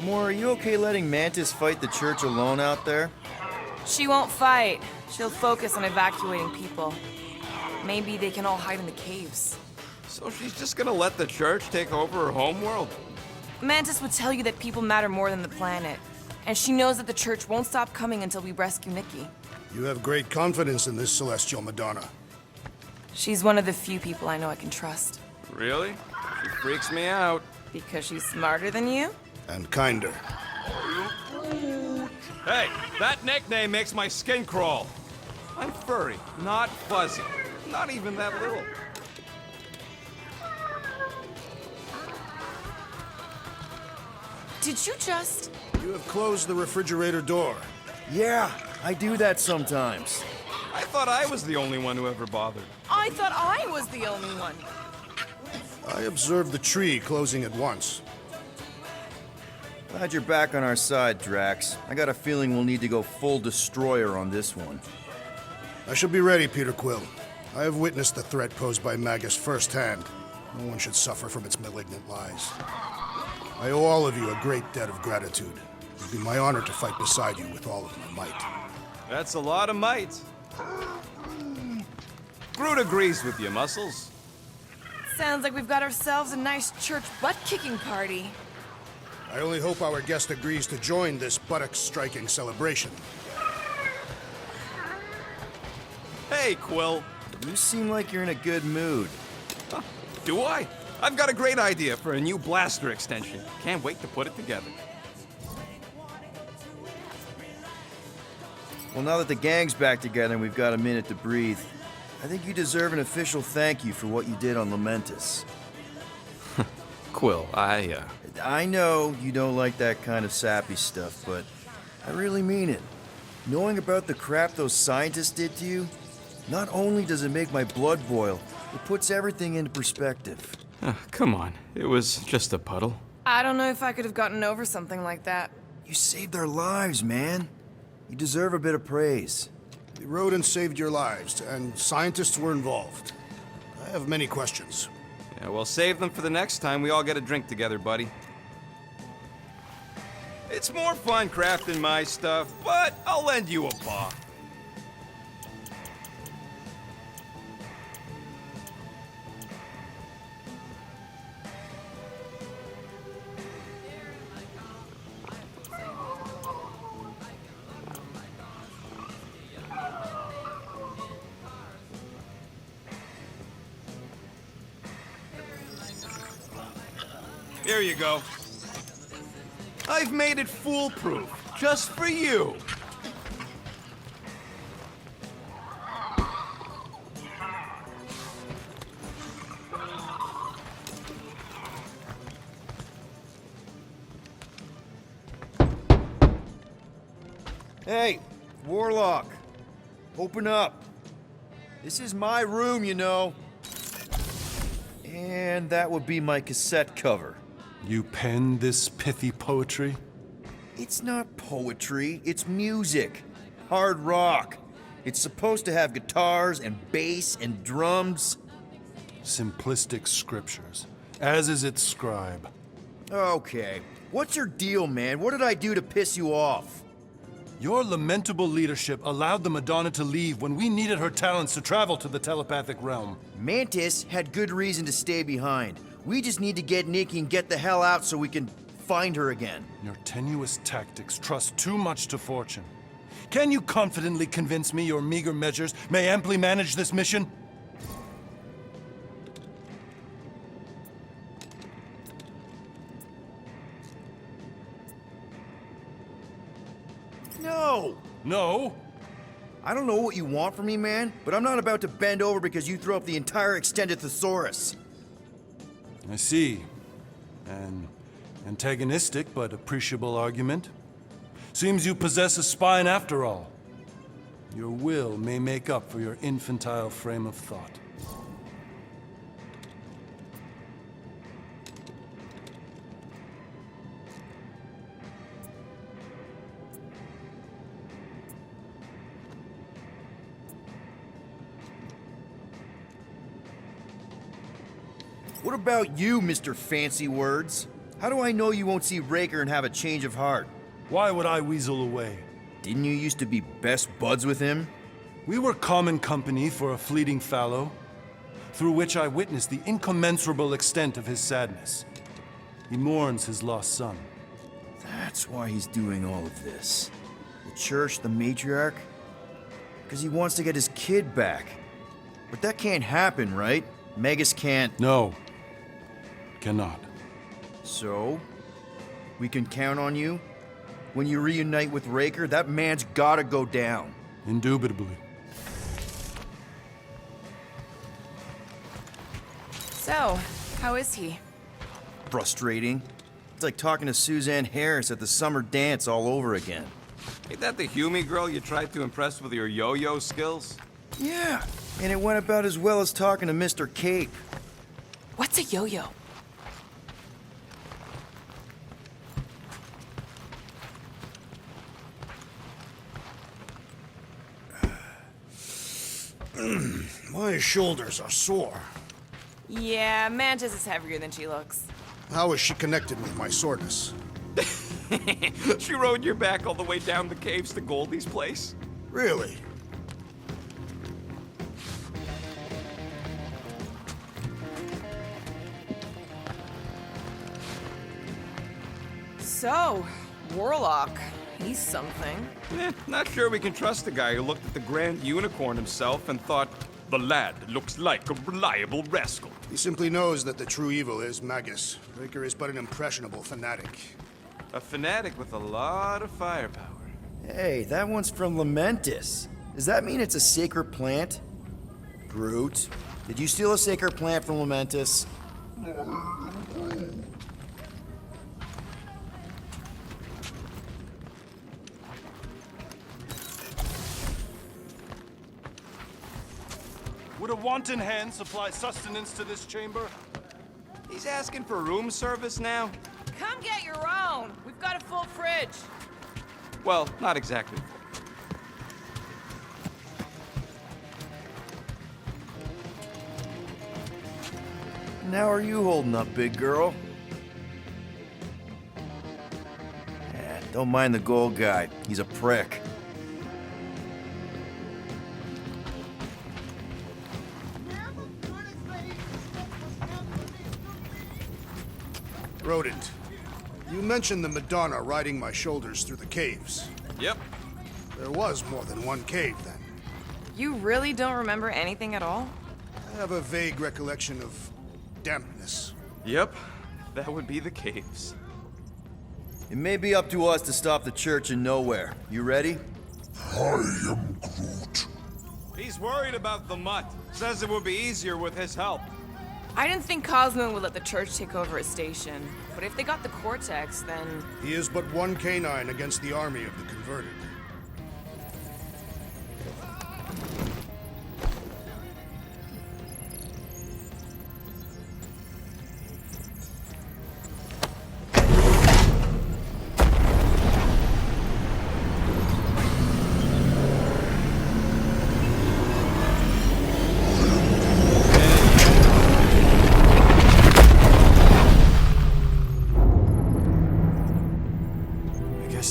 Moore, are you okay letting Mantis fight the church alone out there? She won't fight. She'll focus on evacuating people. Maybe they can all hide in the caves. So she's just gonna let the church take over her homeworld? Mantis would tell you that people matter more than the planet. And she knows that the church won't stop coming until we rescue Nikki. You have great confidence in this celestial Madonna. She's one of the few people I know I can trust. Really? She freaks me out. Because she's smarter than you? And kinder. Hey, that nickname makes my skin crawl. I'm furry, not fuzzy. Not even that little. Did you just... You have closed the refrigerator door. Yeah, I do that sometimes. I thought I was the only one who ever bothered. I thought I was the only one. I observed the tree closing at once. Glad you're back on our side, Drax. I got a feeling we'll need to go full destroyer on this one. I shall be ready, Peter Quill. I have witnessed the threat posed by Magus firsthand. No one should suffer from its malignant lies. I owe all of you a great debt of gratitude. It would be my honor to fight beside you with all of my might. That's a lot of might. Groot agrees with you, Muscles. Sounds like we've got ourselves a nice church butt-kicking party. I only hope our guest agrees to join this buttock-striking celebration. Hey, Quill. You seem like you're in a good mood. Do I? I've got a great idea for a new blaster extension. Can't wait to put it together. Well, now that the gang's back together and we've got a minute to breathe, I think you deserve an official thank you for what you did on Lamentus. Quill, I know you don't like that kind of sappy stuff, but I really mean it. Knowing about the crap those scientists did to you, not only does it make my blood boil, it puts everything into perspective. come on. It was just a puddle. I don't know if I could have gotten over something like that. You saved their lives, man. You deserve a bit of praise. The rodents saved your lives, and scientists were involved. I have many questions. Yeah, well, save them for the next time we all get a drink together, buddy. It's more fun crafting my stuff, but I'll lend you a paw. Here you go. I've made it foolproof, just for you. Hey, Warlock, open up. This is my room, you know. And that would be my cassette cover. You penned this pithy poetry? It's not poetry, it's music. Hard rock. It's supposed to have guitars and bass and drums. Simplistic scriptures, as is its scribe. Okay, what's your deal, man? What did I do to piss you off? Your lamentable leadership allowed the Madonna to leave when we needed her talents to travel to the telepathic realm. Mantis had good reason to stay behind. We just need to get Nikki and get the hell out so we can find her again. Your tenuous tactics trust too much to fortune. Can you confidently convince me your meager measures may amply manage this mission? No! No? I don't know what you want from me, man, but I'm not about to bend over because you throw up the entire extended thesaurus. I see. An antagonistic but appreciable argument. Seems you possess a spine after all. Your will may make up for your infantile frame of thought. What about you, Mr. Fancy Words? How do I know you won't see Raker and have a change of heart? Why would I weasel away? Didn't you used to be best buds with him? We were common company for a fleeting fallow, through which I witnessed the incommensurable extent of his sadness. He mourns his lost son. That's why he's doing all of this. The church, the matriarch? Because he wants to get his kid back. But that can't happen, right? Magus can't. No, cannot. So? We can count on you? When you reunite with Raker, that man's gotta go down. Indubitably. So, how is he? Frustrating. It's like talking to Suzanne Harris at the summer dance all over again. Ain't that the Hume girl you tried to impress with your yo-yo skills? Yeah, and it went about as well as talking to Mr. Cape. What's a yo-yo? My shoulders are sore. Yeah, Mantis is heavier than she looks. How is she connected with my soreness? She rode your back all the way down the caves to Goldie's place? Really? So, Warlock, he's something. Not sure we can trust the guy who looked at the Grand Unicorn himself and thought, the lad looks like a reliable rascal. He simply knows that the true evil is Magus. Raker is but an impressionable fanatic. A fanatic with a lot of firepower. Hey, that one's from Lamentis. Does that mean it's a sacred plant? Brute. Did you steal a sacred plant from Lamentis? Would a wanton hand supply sustenance to this chamber? He's asking for room service now? Come get your own. We've got a full fridge. Well, not exactly. Now are you holding up, big girl? Yeah, don't mind the gold guy. He's a prick. Rodent, you mentioned the Madonna riding my shoulders through the caves. Yep. There was more than one cave then. You really don't remember anything at all? I have a vague recollection of dampness. Yep. That would be the caves. It may be up to us to stop the church in nowhere. You ready? He's worried about the mutt. Says it would be easier with his help. I didn't think Cosmo would let the church take over his station. But if they got the Cortex, then... He is but one canine against the army of the converted.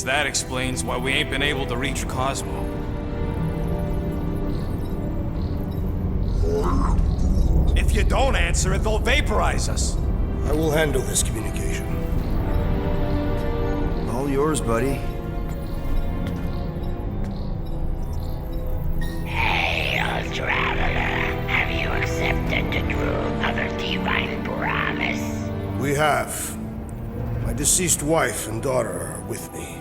That explains why we ain't been able to reach Cosmo. If you don't answer it, they'll vaporize us. I will handle this communication. All yours, buddy. Hail, traveler. Have you accepted the truth of a divine promise? We have. My deceased wife and daughter are with me.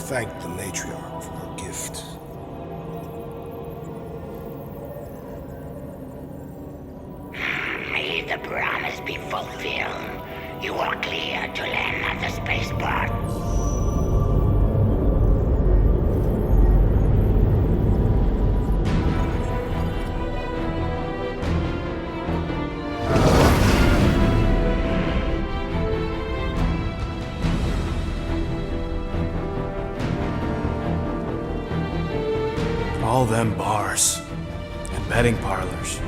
Thank the matriarch for her gift. May the promise be fulfilled. You are clear to land at the spaceport. All them bars and betting parlors.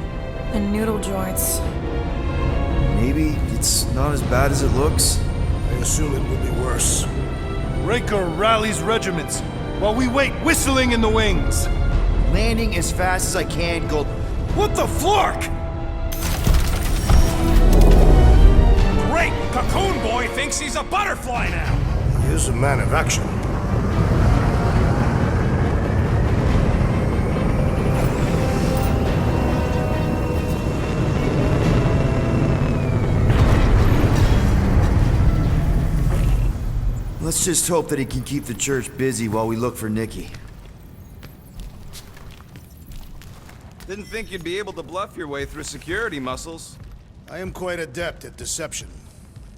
And noodle joints. Maybe It's not as bad as it looks. I assume it will be worse. Raker rallies regiments while we wait whistling in the wings. Landing as fast as I can, Gold. What the flark? Great! Cocoon Boy thinks he's a butterfly now! He is a man of action. Let's just hope that he can keep the church busy while we look for Nikki. Didn't think you'd be able to bluff your way through security muscles. I am quite adept at deception.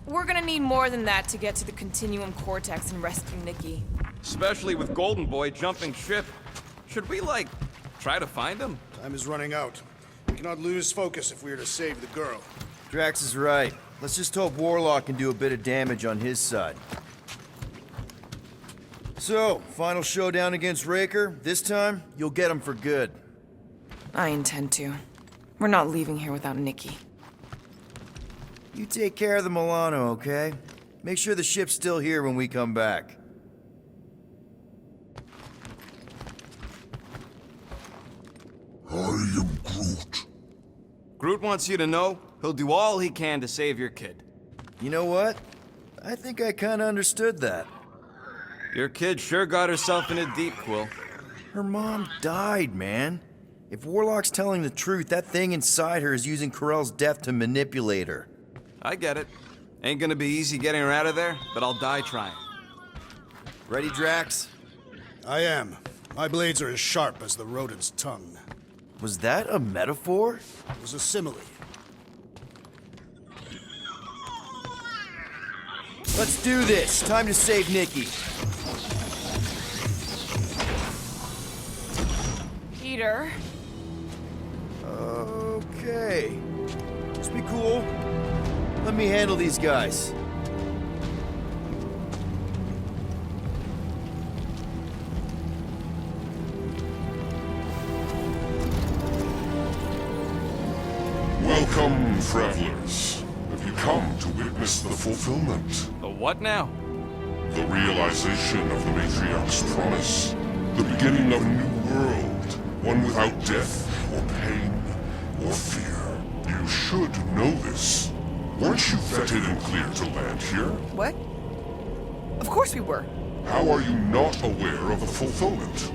We're gonna need more than that to get to the Continuum Cortex and rescue Nikki. Especially with Golden Boy jumping ship. Should we, like, try to find him? Time is running out. We cannot lose focus if we are to save the girl. Drax is right. Let's just hope Warlock can do a bit of damage on his side. So, final showdown against Raker. This time, you'll get him for good. I intend to. We're not leaving here without Nikki. You take care of the Milano, okay? Make sure the ship's still here when we come back. I am Groot. Groot wants you to know he'll do all he can to save your kid. You know what? I think I kinda understood that. Your kid sure got herself in a deep, Quill. Her mom died, man. If Warlock's telling the truth, that thing inside her is using Corell's death to manipulate her. I get it. Ain't gonna be easy getting her out of there, but I'll die trying. Ready, Drax? I am. My blades are as sharp as the rodent's tongue. Was that a metaphor? It was a simile. Let's do this. Time to save Nikki. Peter? Okay. Just be cool. Let me handle these guys. Welcome, travelers. Have you come to witness the fulfillment? The what now? The realization of the Matriarch's promise? The beginning of a new world, one without death, or pain, or fear. You should know this. Weren't you vetted and cleared to land here? What? Of course we were. How are you not aware of the fulfillment?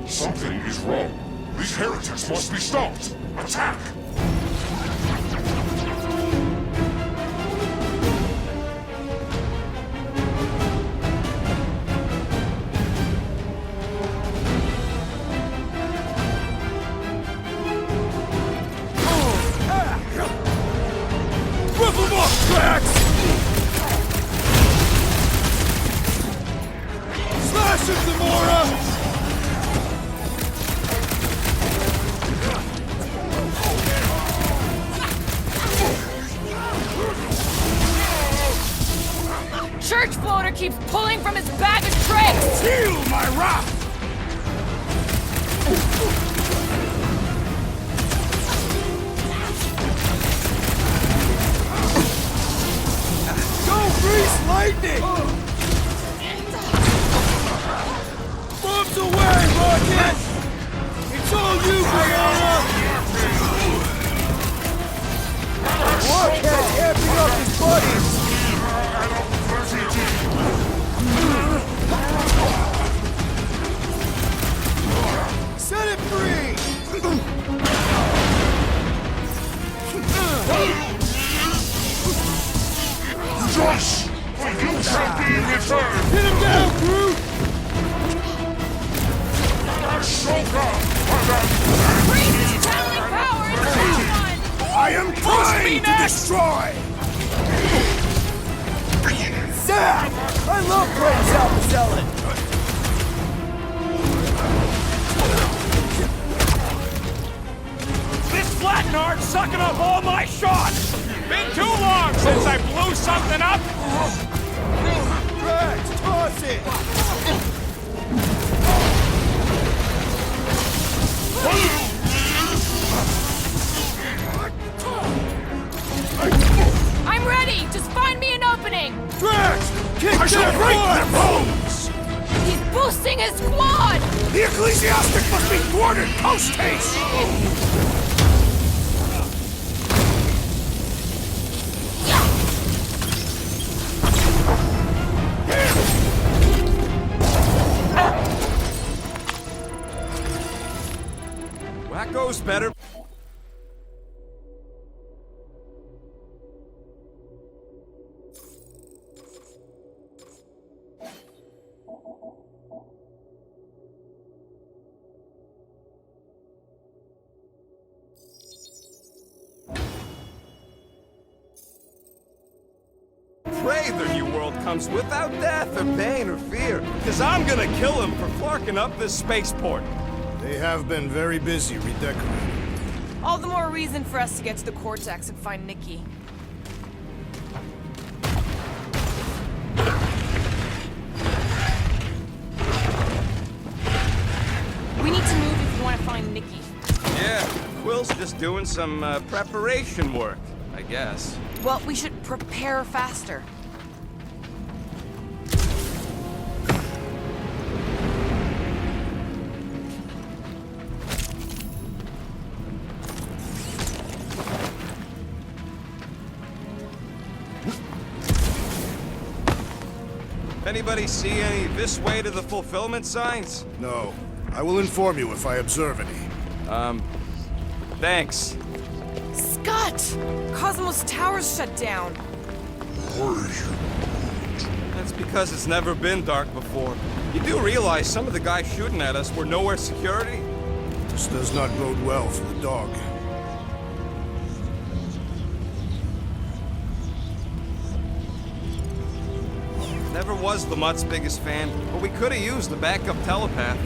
Something is wrong. These heretics must be stopped! Attack! Smash him, Zamora! Church floater keeps pulling from his bag of tricks! Feel my wrath! Go, Grease Lightning! Bombs away, Rocket! It's all you, Fiona! Rocket amping up his buddies! Set it free! Josh! You shall be returned! Hit him down, Groot! Ashoka! Freeze is channeling power into that one! I am trying to destroy! Zap! I love playing South Zealot! This flattenard's sucking up all my shots! Been too long since I blew something up! Drax, toss it! I'm ready! I shall break their bones! He's boosting his squad! The ecclesiastic must be thwarted post haste! Wacko's better. Pray the new world comes without death or pain or fear, because I'm gonna kill him for flarking up this spaceport. They have been very busy redecorating. All the more reason for us to get to the Cortex and find Nikki. We need to move if we want to find Nikki. Yeah, Quill's just doing some preparation work, I guess. Well, we should prepare faster. Anybody see any this way to the fulfillment signs? No. I will inform you if I observe any. Thanks. Scott! Cosmos Tower's shut down. That's because it's never been dark before. You do realize some of the guys shooting at us were nowhere security? This does not bode well for the dog. Never was the Mutt's biggest fan, but we could have used the backup telepath.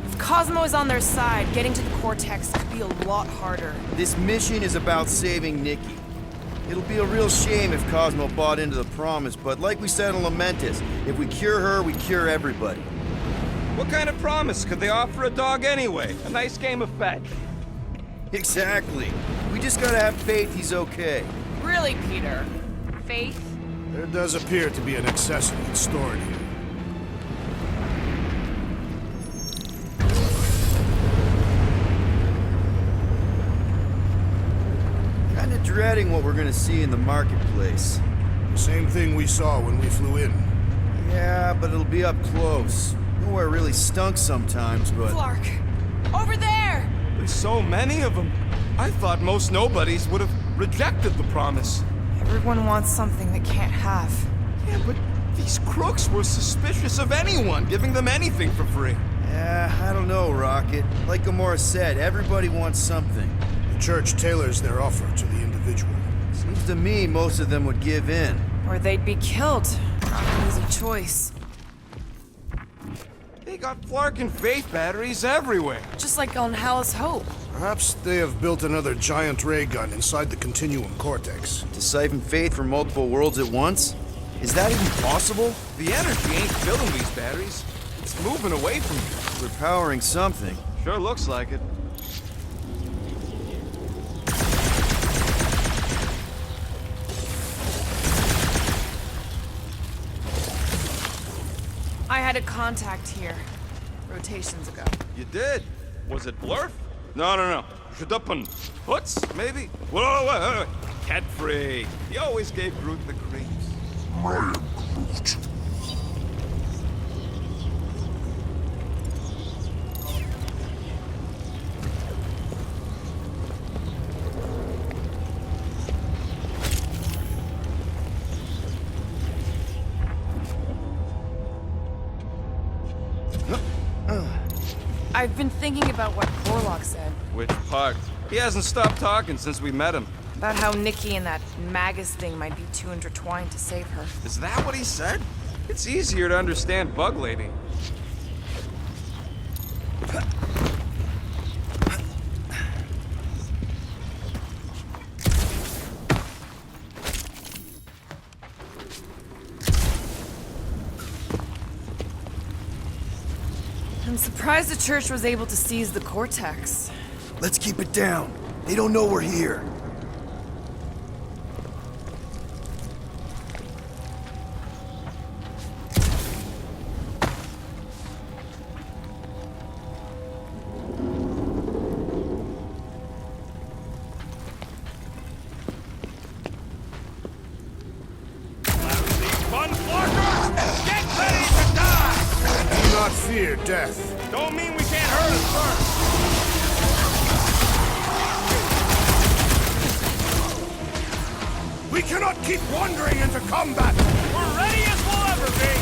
If Cosmo is on their side, getting to the Cortex could be a lot harder. This mission is about saving Nikki. It'll be a real shame if Cosmo bought into the promise, but like we said on Lamentus, if we cure her, we cure everybody. What kind of promise could they offer a dog anyway? A nice game of fetch. Exactly. We just gotta have faith he's okay. Really, Peter? Faith? There does appear to be an accessory stored here. Kinda dreading what we're gonna see in the marketplace. The same thing we saw when we flew in. Yeah, but it'll be up close. Nowhere really stunk sometimes, but... Flark! Over there! There's so many of them. I thought most nobodies would have rejected the promise. Everyone wants something they can't have. Yeah, but these crooks were suspicious of anyone giving them anything for free. Yeah, I don't know, Rocket. Like Gamora said, everybody wants something. The church tailors their offer to the individual. Seems to me most of them would give in. Or they'd be killed. Not an easy choice. They got Flark and Faith batteries everywhere. Just like on Hallis Hope. Perhaps they have built another giant ray gun inside the Continuum Cortex. To siphon faith from multiple worlds at once? Is that even possible? The energy ain't filling these batteries. It's moving away from you. We're powering something. Sure looks like it. I had a contact here. Rotations ago. You did? Was it Blurf? No. Shadupun. Hoots, maybe? Whoa. Cat free. He always gave Groot the creeps. I am Groot. I've been thinking about what Borlock said. Which part? He hasn't stopped talking since we met him. About how Nikki and that Magus thing might be too intertwined to save her. Is that what he said? It's easier to understand Bug Lady. I'm surprised the church was able to seize the Cortex. Let's keep it down. They don't know we're here. not fear death. Don't mean we can't hurt us first. We cannot keep wandering into combat! We're ready as we'll ever be.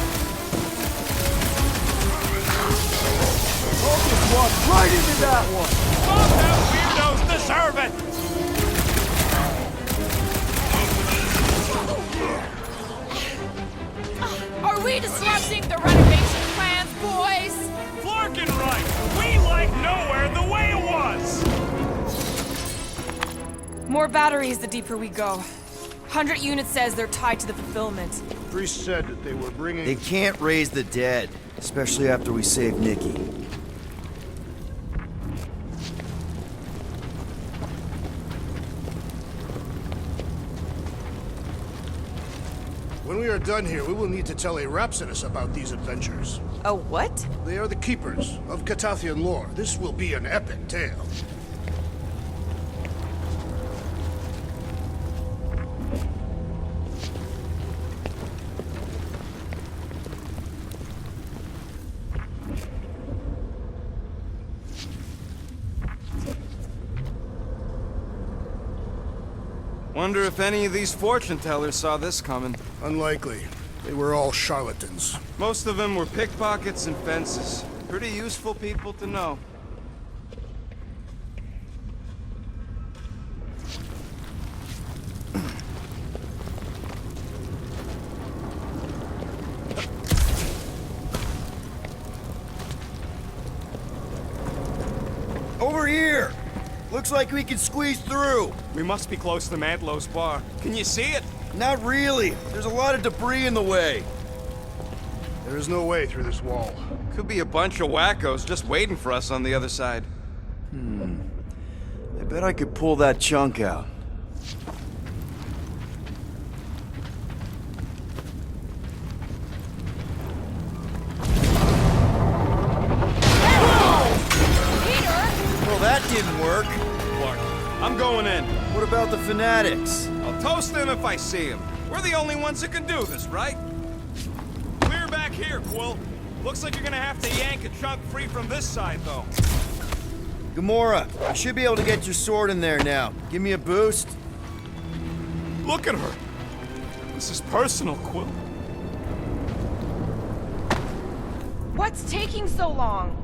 Focus walk right into that one! Both them weirdos deserve it. Are we disrupting the renovation plans, boys? Flarkin right. We like nowhere the way it was. More batteries the deeper we go. 100 units says they're tied to the fulfillment. Priest said that they were bringing... They can't raise the dead, especially after we save Nikki. When we are done here, we will need to tell a Rhapsodus about these adventures. A what? They are the keepers of Catathian lore. This will be an epic tale. Wonder if any of these fortune tellers saw this coming. Unlikely. They were all charlatans. Most of them were pickpockets and fences. Pretty useful people to know. Over here! Looks like we can squeeze through. We must be close to Mantlow's bar. Can you see it? Not really. There's a lot of debris in the way. There is no way through this wall. Could be a bunch of wackos just waiting for us on the other side. I bet I could pull that chunk out. Well, that didn't work. Clark, I'm going in. What about the fanatics? I'll toast them if I see them. We're the only ones who can do this, right? Clear back here, Quill. Looks like you're gonna have to yank a chunk free from this side, though. Gamora, you should be able to get your sword in there now. Give me a boost. Look at her. This is personal, Quill. What's taking so long?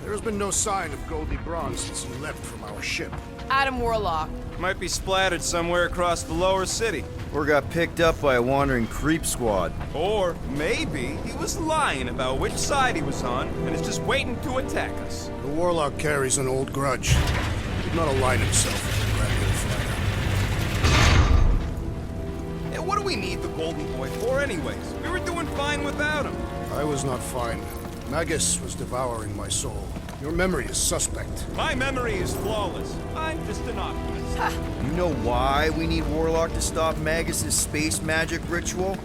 There has been no sign of Goldie Braun since he left from our ship. Adam Warlock. Might be splattered somewhere across the lower city. Or got picked up by a wandering creep squad. Or maybe he was lying about which side he was on and is just waiting to attack us. The Warlock carries an old grudge. He did not align himself with the Grand Flyer. And what do we need the Golden Boy for anyways? We were doing fine without him. I was not fine. Magus was devouring my soul. Your memory is suspect. My memory is flawless. I'm just an optimist. You know why we need Warlock to stop Magus' space magic ritual?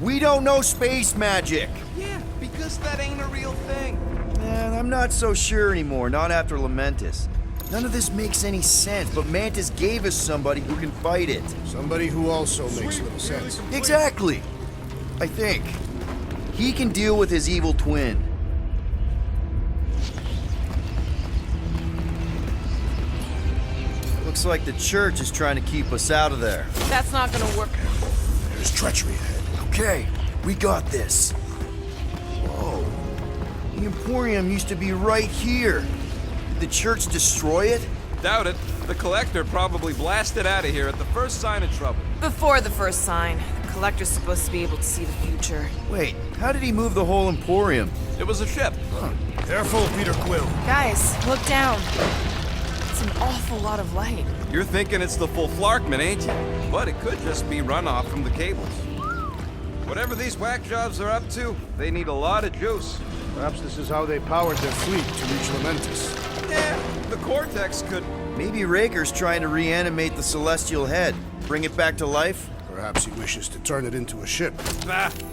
We don't know space magic! Yeah, because that ain't a real thing. Man, I'm not so sure anymore, not after Lamentus. None of this makes any sense, but Mantis gave us somebody who can fight it. Somebody who also makes little sense. Exactly! I think. He can deal with his evil twin. Looks like the church is trying to keep us out of there. That's not gonna work. There's treachery ahead. Okay, we got this. Whoa. The Emporium used to be right here. Did the church destroy it? Doubt it. The Collector probably blasted out of here at the first sign of trouble. Before the first sign. The Collector's supposed to be able to see the future. Wait, how did he move the whole Emporium? It was a ship. Careful, Peter Quill. Guys, look down. It's an awful lot of light. You're thinking it's the full Flarkman, ain't you? But it could just be runoff from the cables. Whatever these whack jobs are up to, they need a lot of juice. Perhaps this is how they powered their fleet to reach Lamentus. Yeah, the Cortex could... Maybe Raker's trying to reanimate the Celestial Head. Bring it back to life? Perhaps he wishes to turn it into a ship.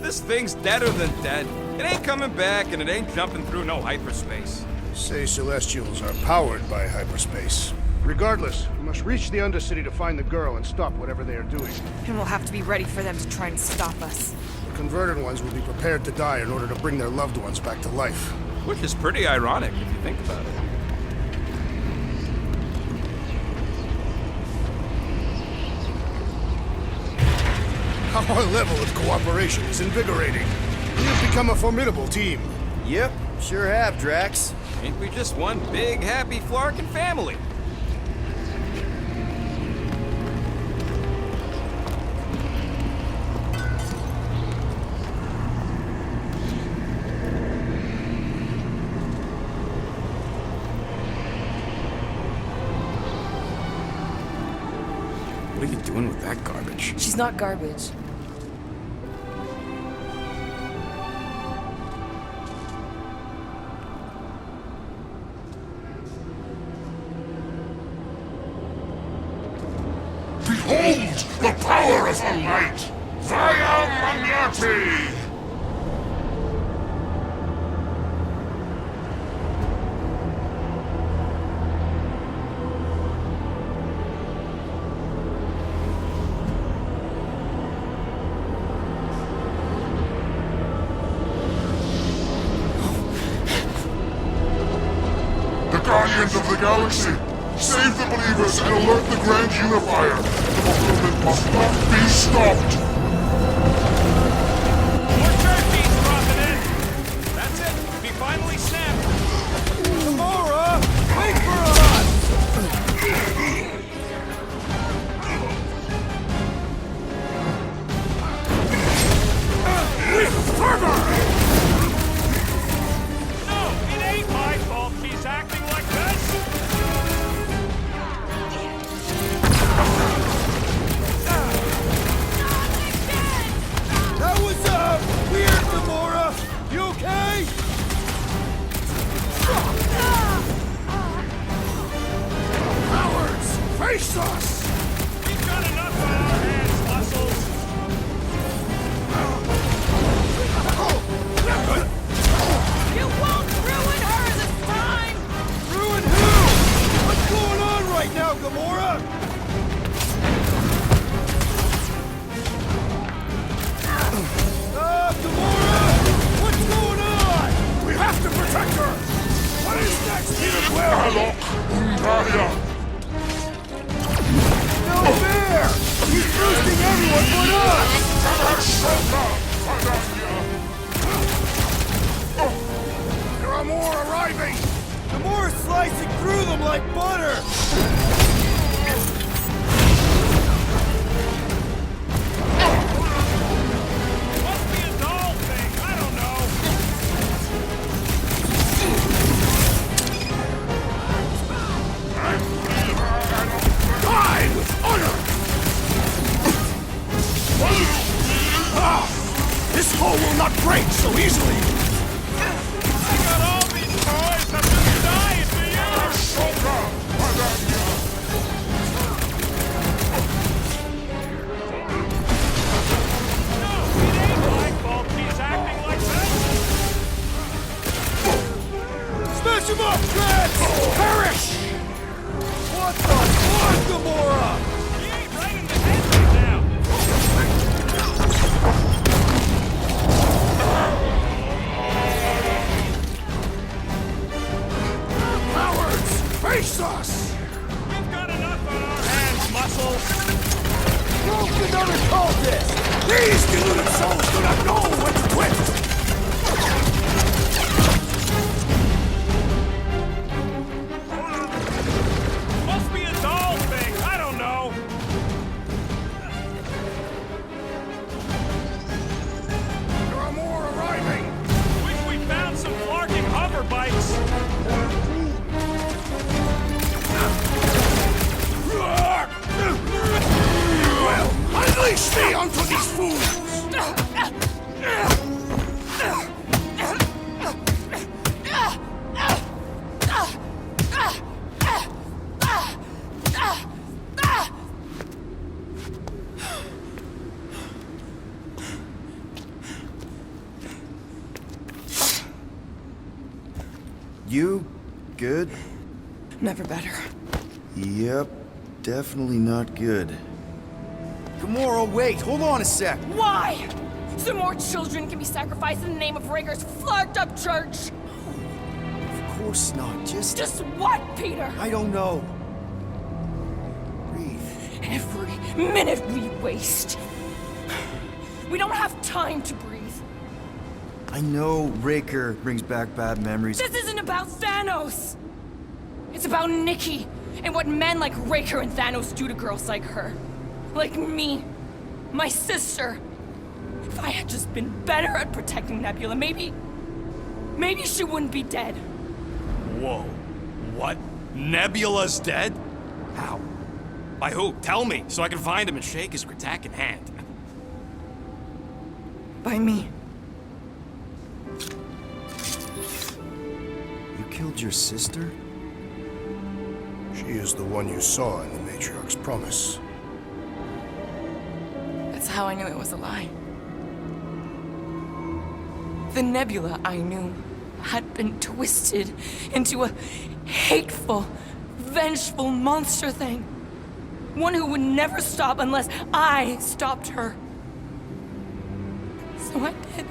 This thing's deader than dead. It ain't coming back and it ain't jumping through no hyperspace. Say Celestials are powered by hyperspace. Regardless, we must reach the Undercity to find the girl and stop whatever they are doing. And we'll have to be ready for them to try and stop us. The converted ones will be prepared to die in order to bring their loved ones back to life. Which is pretty ironic if you think about it. Our level of cooperation is invigorating. We have become a formidable team. Yep, sure have, Drax. Ain't we just one big, happy Flarkin family? What are you doing with that garbage? She's not garbage. Behold the power of the light! Via Magnati! The Guardians of the Galaxy! Save the believers and alert the Grand Unifier! The fulfillment must not be stopped! More turkeys dropping in! That's it! We finally snapped! Gamora! Wait for us! No! It ain't my fault she's acting like this! That was, weird, Gamora! You okay? Cowards! Face us! We've got enough on our hands, Muscles! You won't ruin her this time! Ruin who? What's going on right now, Gamora? Gamora! What's going on? We have to protect her! What is next, Peter Quill? Alok Umbrella! No fair! He's boosting everyone but us! There are more arriving! Gamora's slicing through them like butter! Must be a doll thing, I don't know! Die with honor! This hole will not break so easily! I got all these toys, I'm just dying for No, it ain't my fault she's acting like this! Smash him up, Drax! Perish! What the fuck, Gamora? He ain't right in the head right now! Cowards! Face us! We've got enough on our hands, Muscles! Broke another cultist! These deluded souls do not know when to quit! Must be a doll thing, I don't know! There are more arriving! Wish we found some Flarkin hover bikes! Well, unleash me onto these fools! You good? Never better. Yep, definitely not good. Gamora, wait, hold on a sec. Why? So more children can be sacrificed in the name of Raker's flagged up church? Of course not, Just what, Peter? I don't know. Breathe. Every minute we waste. We don't have time to breathe. I know Raker brings back bad memories. This isn't about Thanos. It's about Nikki and what men like Raker and Thanos do to girls like her. Like me. My sister. If I had just been better at protecting Nebula, maybe she wouldn't be dead. Whoa. What? Nebula's dead? How? By who? Tell me, so I can find him and shake his Kratak in hand. By me. You killed your sister? She is the one you saw in the Matriarch's promise. That's how I knew it was a lie. The Nebula I knew had been twisted into a hateful, vengeful monster thing. One who would never stop unless I stopped her. So I did.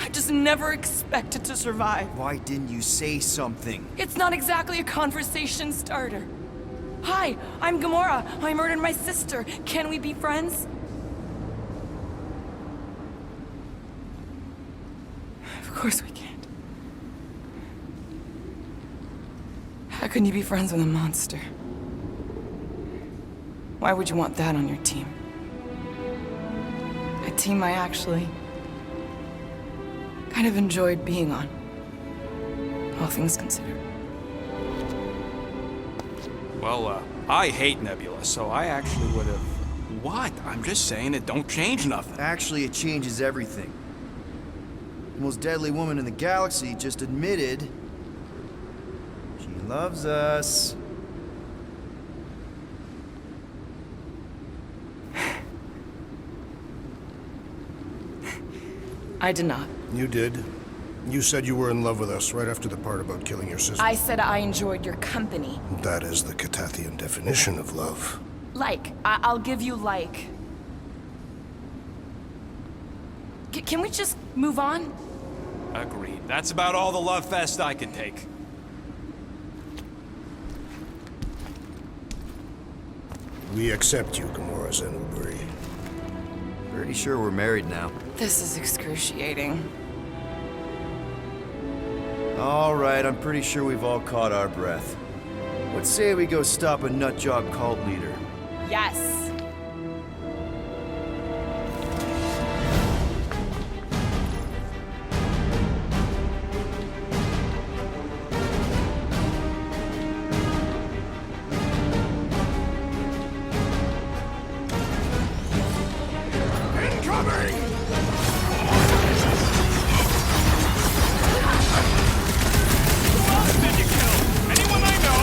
I just never expected to survive. Why didn't you say something? It's not exactly a conversation starter. Hi, I'm Gamora. I murdered my sister. Can we be friends? Of course we can't. How can you be friends with a monster? Why would you want that on your team? A team I actually kind of enjoyed being on, all things considered. Well, I hate Nebula, so I actually would have... What? I'm just saying it don't change nothing. Actually, it changes everything. The most deadly woman in the galaxy just admitted she loves us. I did not. You did. You said you were in love with us right after the part about killing your sister. I said I enjoyed your company. That is the Catathian definition of love. Like. I'll give you like. Can we just move on? Agreed. That's about all the love fest I can take. We accept you, Gamora Zenoburi. Pretty sure we're married now. This is excruciating. All right, I'm pretty sure we've all caught our breath. Let's say we go stop a nutjob cult leader. Yes. Anyone I know?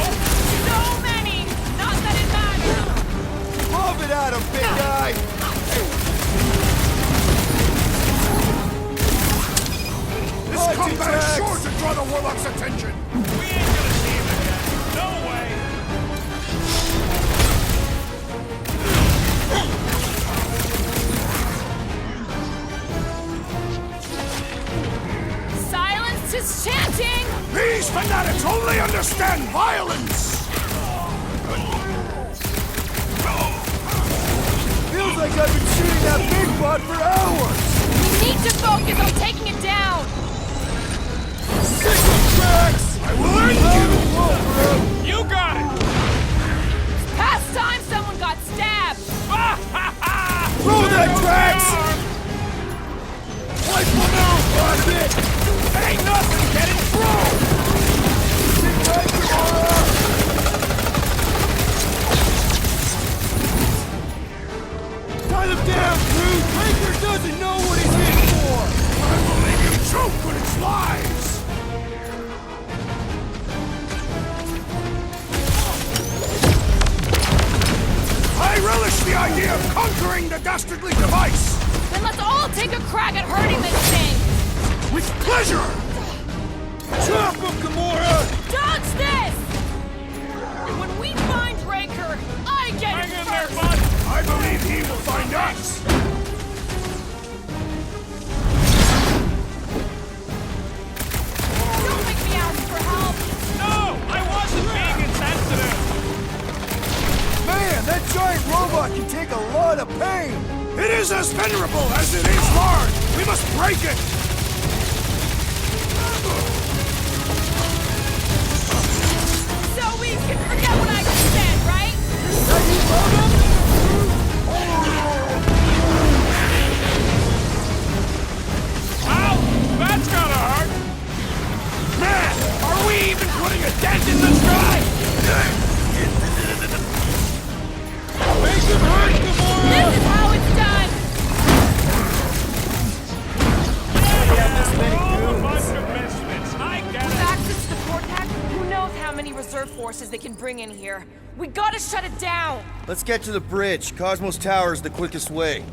So many! Not that it matters! Love it at him, big guy! This combat is sure to draw the Warlock's attention! We ain't gonna see him again. No way. Silence is chanting! These fanatics only understand violence! Feels like I've been shooting that big butt for hours! We need to focus on taking it down! Tracks! I will end you! You got it. Past time someone got stabbed! Throw that tracks! Wipe one out, that's it! Ain't nothing getting through. Sit right, Gamora! Tie them down, Groot! Raker doesn't know what he's in for! I will make him choke on its lies! I relish the idea of conquering the dastardly device! Then let's all take a crack at hurting this thing! With pleasure! Chop him, Gamora! Dodge this! When we find Raker, I get it first! I believe he will find us! Don't make me ask for help! No! I wasn't being insensitive! Man, that giant robot can take a lot of pain! It is as venerable as it is large! We must break it! So we can forget what I just said, right? Ow! That's gotta hurt! Man, are we even putting a dent in this guy? Make him hurt, Gamora! This is how it's done! All a bunch of misfits. I get With it. access to the Vortex, who knows how many reserve forces they can bring in here. We gotta shut it down! Let's get to the bridge. Cosmos Tower is the quickest way.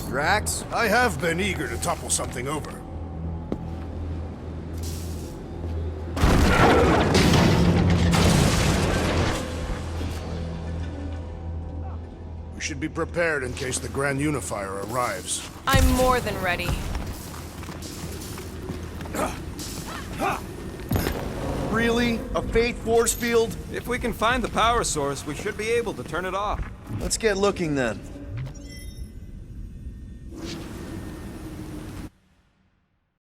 Drax? I have been eager to topple something over. We should be prepared in case the Grand Unifier arrives. I'm more than ready. Really? A Faith force field? If we can find the power source, we should be able to turn it off. Let's get looking then.